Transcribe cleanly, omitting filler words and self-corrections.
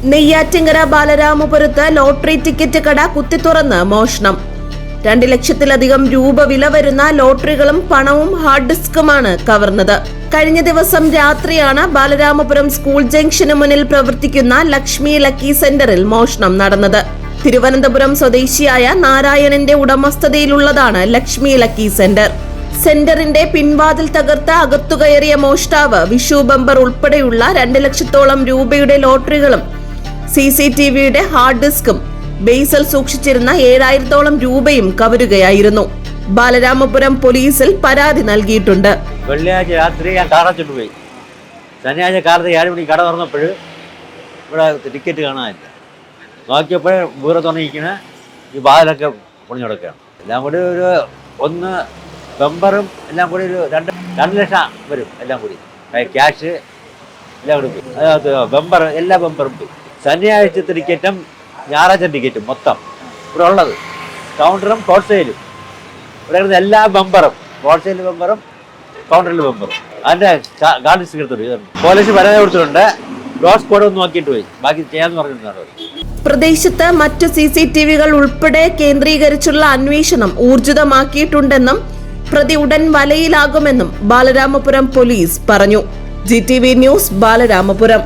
Neyyattinkara ബാലരാമപുരത്ത് lottery ticket കട കുത്തിത്തുറന്ന് മോഷണം. 2 ലക്ഷത്തിലധികം രൂപ വില വരുന്ന ലോട്ടറികളും പണവും ഹാർഡ് ഡിസ്കുമാണ് കവർന്നത്. കഴിഞ്ഞ ദിവസം രാത്രിയാണ് ബാലരാമപുരം സ്കൂൾ ജംഗ്ഷന് മുന്നിൽ പ്രവർത്തിക്കുന്ന ലക്ഷ്മി ലക്കി സെന്ററിൽ മോഷണം നടന്നത്. തിരുവനന്തപുരം സ്വദേശിയായ നാരായണന്റെ ഉടമസ്ഥതയിലുള്ളതാണ് ലക്ഷ്മി ലക്കി സെന്റർ. സെന്ററിന്റെ പിൻവാതിൽ തകർത്ത അകത്തുകയറിയ മോഷ്ടാവ് വിഷു ബമ്പർ ഉൾപ്പെടെയുള്ള 2 ലക്ഷത്തോളം രൂപയുടെ ലോട്ടറികളും CCTVയുടെ ഹാർഡ് ഡിസ്കും ബേസിൽ സൂക്ഷിച്ചിരുന്ന 7000-ഓളം രൂപയും കവരുകയായിരുന്നു. ബാലരാമപുരം പോലീസിൽ പരാതി നൽകിയിട്ടുണ്ട്. വെള്ളിയാഴ്ച രാത്രി ഞാൻ കാറച്ചിട്ട് പോയി. ശനിയാഴ്ച കാലത്ത് 7 മണിക്ക് കട തുറന്നപ്പോൾ ഇവിടെ ടിക്കറ്റ് കാണാനില്ല. നോക്കിയപ്പോൾ വീറെ തുറന്നിരിക്കണ ഈ വാതിലൊക്കെ പൊളിഞ്ഞു കിടക്കുകയാണ്. എല്ലാം കൂടി ഒരു 1 ബമ്പറും എല്ലാം കൂടി ഒരു 2 ലക്ഷം വരും. എല്ലാം കൂടി ക്യാഷ് എല്ലാം കൂടി പോയി. അതിനകത്ത് ബമ്പർ എല്ലാ ബമ്പറും പോയി. ശനിയാഴ്ചത്തെ ടിക്കറ്റും ഞായറാഴ്ച ടിക്കറ്റും മൊത്തം ഇവിടെ ഉള്ളത് കൗണ്ടറും ഹോൾസെയിലും ഇവിടെ എല്ലാ ബമ്പറും ഹോൾസെയിൽ ബമ്പറും കൗണ്ടറിൽ ബമ്പറും അതിൻ്റെ ഗാർഡ് എടുത്തിട്ടുണ്ട്. പോലീസ് പരാതി കൊടുത്തിട്ടുണ്ട്. ഡോസ് കോഡ് ഒന്ന് നോക്കിയിട്ട് പോയി ബാക്കി ചെയ്യാന്ന് പറഞ്ഞിട്ടുണ്ടാണ്. പ്രദേശത്ത് മറ്റു CCTVകൾ ഉൾപ്പെടെ കേന്ദ്രീകരിച്ചുള്ള അന്വേഷണം ഊർജിതമാക്കിയിട്ടുണ്ടെന്നും പ്രതി ഉടൻ വലയിലാകുമെന്നും ബാലരാമപുരം പോലീസ് പറഞ്ഞു. GTV news, Balaramapuram.